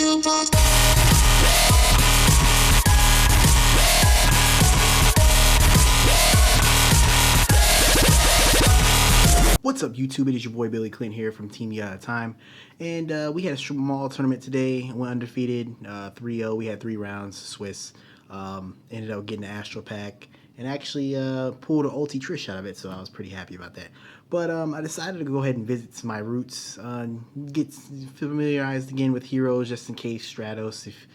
What's up, YouTube? It is your boy Billy Clint here from Team You Out of Time, and we had a strip mall tournament today. Went undefeated, 3-0. We had 3 rounds. Swiss ended up getting the Astro Pack and actually pulled an ulti Trish out of it, so I was pretty happy about that. But I decided to go ahead and visit my roots, get familiarized again with heroes, just in case Stratos. If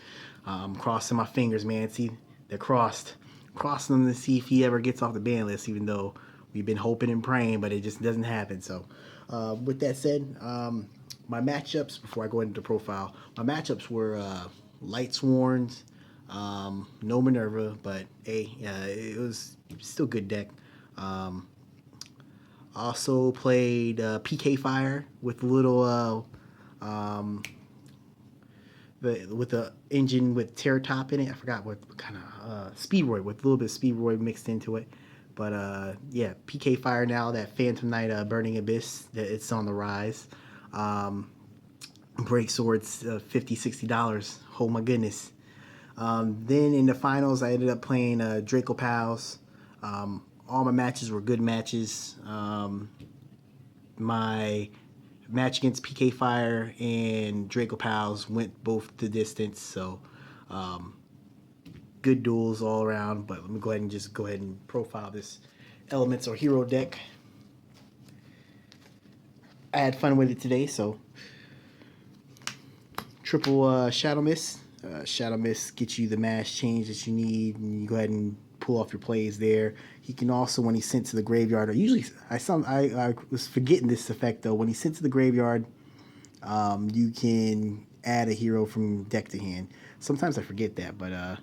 crossing my fingers, man. See, they're crossing them to see if he ever gets off the ban list, even though we've been hoping and praying, but it just doesn't happen. So with that said, my matchups, before I go into the profile, my matchups were lightsworn, no Minerva, but hey, it was still a good deck. Also played PK Fire with a little with the engine with Terratop in it. I forgot what kind of Speedroid, with a little bit of Speedroid mixed into it. But yeah, PK Fire now, that Phantom Knight Burning Abyss, it's on the rise. Break Swords, $50, $60. Oh my goodness. Then in the finals, I ended up playing dracopals. All my matches were good matches. My match against PK Fire and dracopals went both the distance, so good duels all around. But let me go ahead and profile this elements or hero deck. I had fun with it today, so triple Shadow Mist. Shadow Mist gets you the mass change that you need, and you go ahead and pull off your plays there. He can also, when he's sent to the graveyard, or usually I was forgetting this effect though. When he's sent to the graveyard, you can add a hero from deck to hand. Sometimes I forget that, but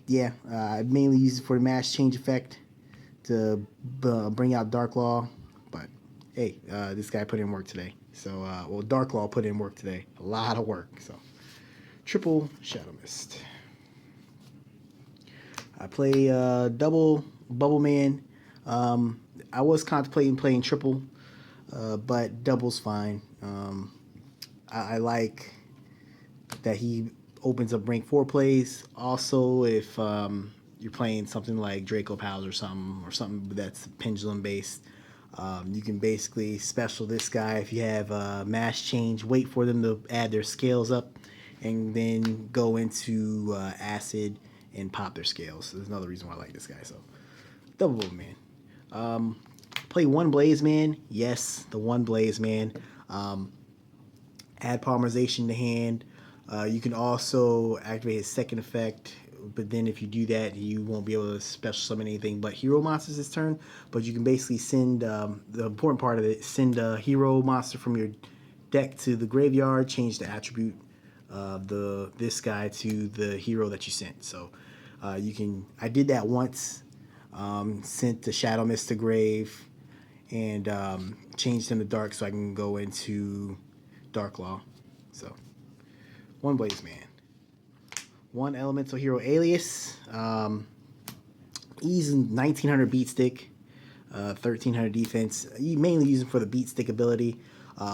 yeah, I mainly use it for the mass change effect to bring out Dark Law. But hey, this guy put in work today. So, well, Dark Law put in work today. A lot of work. So, triple Shadow Mist. I play double Bubble Man. I was contemplating playing triple, but double's fine. I like that he opens up rank 4 plays. Also, if you're playing something like dracopals or something that's pendulum based, you can basically special this guy. If you have mass change, wait for them to add their scales up, and then go into acid and pop their scales. So there's another reason why I like this guy. So double man. Play one Blaze Man. Yes, the one Blaze Man. Add polymerization to hand. You can also activate his second effect, but then if you do that, you won't be able to special summon anything but hero monsters this turn. But you can basically send, the important part of it, send a hero monster from your deck to the graveyard, change the attribute of this guy to the hero that you sent. So you can, I did that once, sent the Shadow Mist to grave, and changed him to dark so I can go into Dark Law. So one Blaze Man, one elemental hero alias. He's 1900 beat stick, 1300 defense. You mainly use him for the beat stick ability.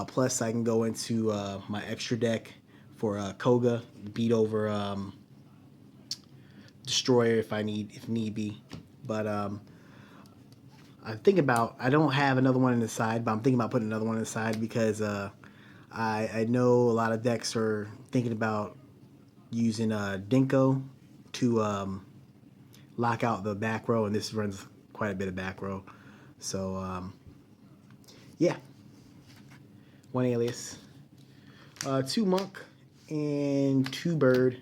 Plus I can go into my extra deck for Koga, beat over Destroyer if need be. But I'm thinking about, I don't have another one on the side, but I'm thinking about putting another one on the side because I know a lot of decks are thinking about using Dinko to lock out the back row, and this runs quite a bit of back row. So yeah, one alias, 2 monk and 2 bird.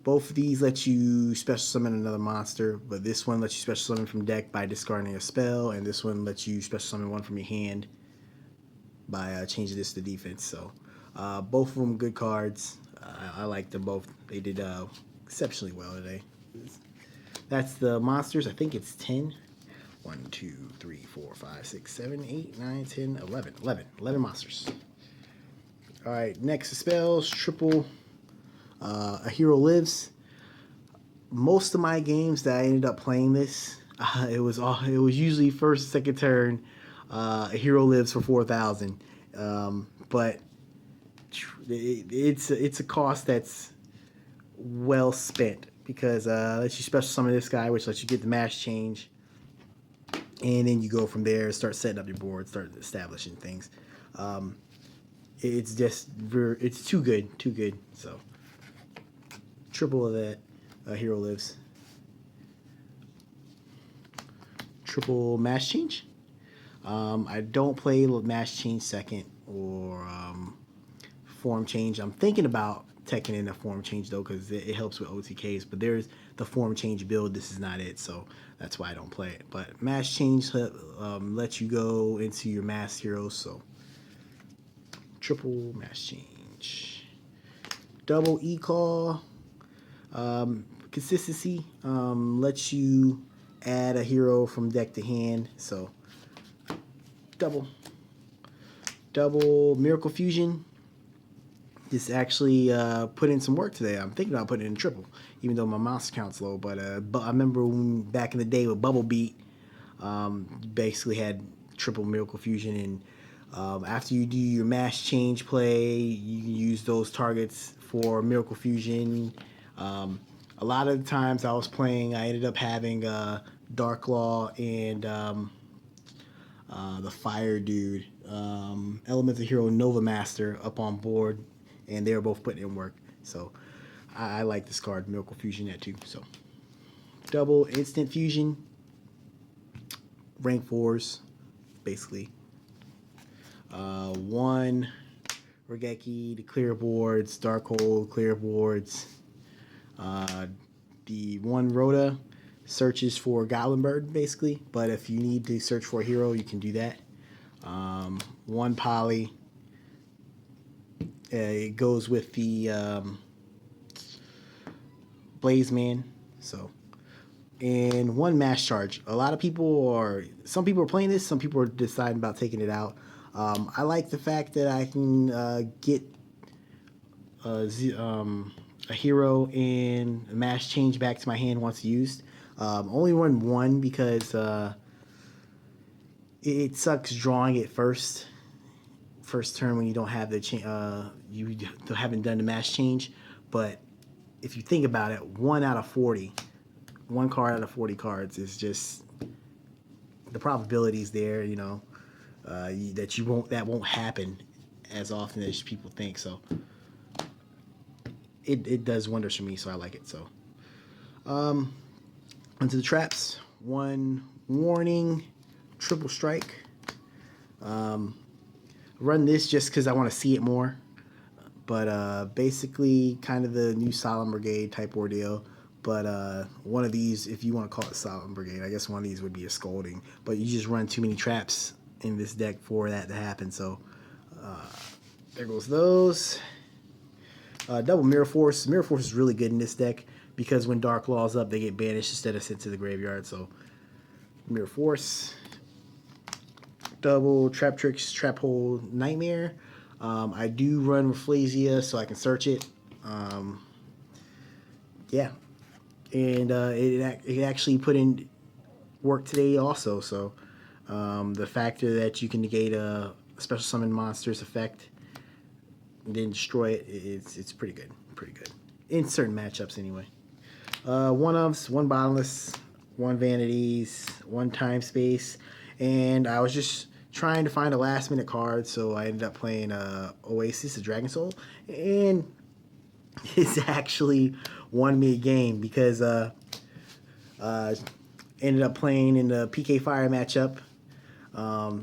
Both of these let you special summon another monster, but this one lets you special summon from deck by discarding a spell, and this one lets you special summon one from your hand by changing this to defense. So both of them good cards. I like them both. They did exceptionally well today. That's the monsters. I think it's 10. 1, 2, 3, 4, 5, 6, 7, 8, 9, 10, 11. 11 monsters. All right, next spells, triple. A hero lives. Most of my games that I ended up playing this, it was usually first, second turn. A hero lives for 4,000. But It's a cost that's well spent because lets you special summon this guy, which lets you get the mash change, and then you go from there, start setting up your board, start establishing things. Um, it's just it's too good, too good. So triple of that, hero lives. Triple mash change. I don't play mash change second or form change. I'm thinking about teching in a form change though because it helps with OTKs. But there's the form change build. This is not it, so that's why I don't play it. But mash change lets you go into your mass heroes. So triple mash change, double e-claw. Consistency lets you add a hero from deck to hand. So double miracle fusion. This actually put in some work today. I'm thinking about putting it in triple, even though my mouse count's low. But I remember when, back in the day with Bubble Beat, you basically had triple miracle fusion, and after you do your mash change play, you can use those targets for miracle fusion. A lot of the times I was playing, I ended up having Dark Law and the fire dude, Elemental Hero Nova Master up on board, and they were both putting in work. So I like this card, Miracle Fusion, that too. So double instant fusion, rank 4s, basically. One Regeki to clear boards, Darkhold clear boards. The one Rhoda searches for Goblin Bird, basically, but if you need to search for a hero, you can do that. One Poly, it goes with the Blaze Man, so. And one mash charge. Some people are playing this, some people are deciding about taking it out. I like the fact that I can get a hero and a mash change back to my hand once used. Only run one because it sucks drawing it first turn when you don't have the you haven't done the mash change. But if you think about it, 1 out of 40, one card out of 40 cards is just the probabilities there. That won't happen as often as people think. So it does wonders for me. So I like it. So onto the traps. One warning, triple strike. Run this just because I want to see it more. But basically kind of the new Solemn Brigade type ordeal. But one of these, if you want to call it Solemn Brigade, I guess one of these would be a Scolding. But you just run too many traps in this deck for that to happen. So there goes those. Double Mirror Force. Mirror Force is really good in this deck because when Dark Law's up, they get banished instead of sent to the graveyard. So Mirror Force. Double Trap Tricks, Trap Hole, Nightmare. I do run Rafflesia so I can search it. Yeah. And it actually put in work today also. So the factor that you can negate a special summon monster's effect and then destroy it, it's pretty good. Pretty good. In certain matchups anyway. One ofs, one bottomless, one vanities, one time space. And I was just trying to find a last minute card, so I ended up playing Oasis, the Dragon Soul, and it's actually won me a game because ended up playing in the PK Fire matchup.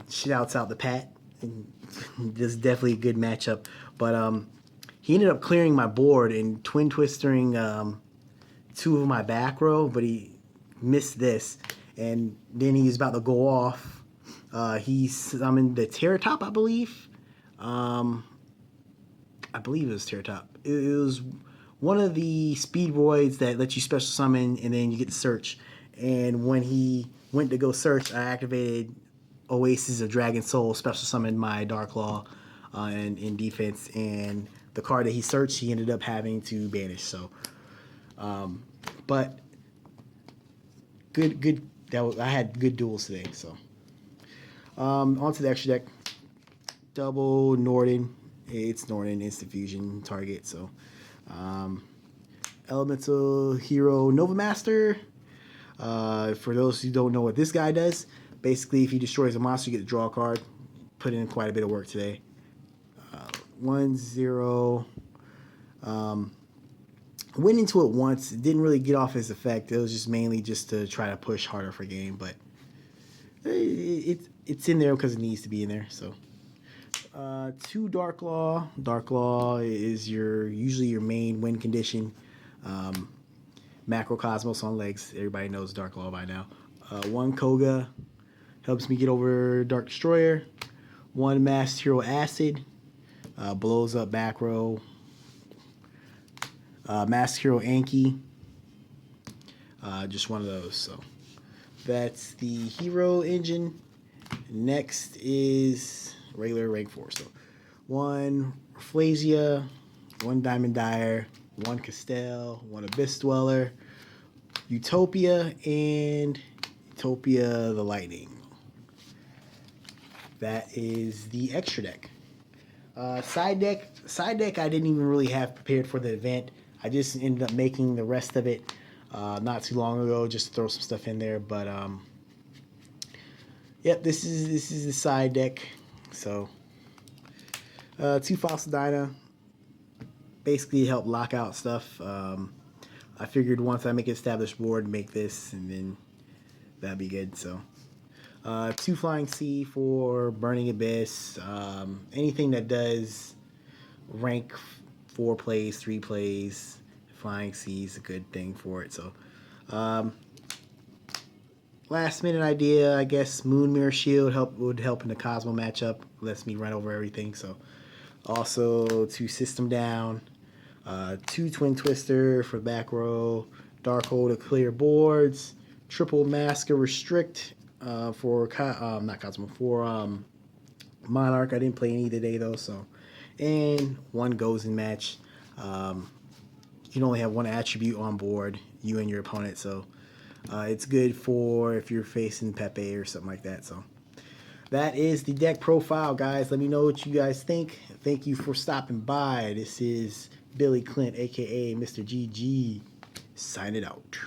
Shouts out to Pat, and this is definitely a good matchup. But he ended up clearing my board and twin twisting 2 of my back row, but he missed this, and then he was about to go off. He summoned the Terratop, I believe. I believe it was Terratop. It was one of the Speedroids that let you special summon and then you get to search. And when he went to go search, I activated Oasis of Dragon Soul, special summoned my Dark Law in defense. And the card that he searched, he ended up having to banish. So, but good. I had good duels today. So. Onto the extra deck. Double Norden It's Norton instant fusion target. So elemental hero Nova Master. For those who don't know what this guy does, basically if he destroys a monster, you get to draw a card. Put in quite a bit of work today. 1-0. Went into it once. It didn't really get off his effect. It was just mainly just to try to push harder for game, but it's in there because it needs to be in there. So 2 Dark Law. Dark Law is usually your main win condition. Macrocosmos on legs. Everybody knows Dark Law by now. 1 Koga helps me get over Dark Destroyer. 1 Masked Hero Acid blows up back row. Masked Hero Anki. Just one of those. So that's the hero engine. Next is regular rank 4. So 1 Rafflesia, 1 Diamond Dyer, 1 Castell, 1 Abyss Dweller, Utopia, and Utopia the Lightning. That is the extra deck. Side deck I didn't even really have prepared for the event. I just ended up making the rest of it not too long ago, just to throw some stuff in there. But yep, this is the side deck. So 2 Fossil Dyna, basically help lock out stuff. I figured once I make an established board, make this, and then that'd be good. So 2 Flying Sea for Burning Abyss. Anything that does rank 4 plays, 3 plays, Flying Sea is a good thing for it. So last minute idea, I guess Moon Mirror Shield would help in the Cosmo matchup. Lets me run over everything. So also 2 System Down, 2 Twin Twister for back row, Dark Hole to clear boards, triple Masker Restrict for not Cosmo, for Monarch. I didn't play any today though, so, and 1 Gozen match. You can only have 1 attribute on board, you and your opponent, so it's good for if you're facing Pepe or something like that. So that is the deck profile, guys. Let me know what you guys think. Thank you for stopping by. This is Billy Clint, aka Mr. GG, signing out.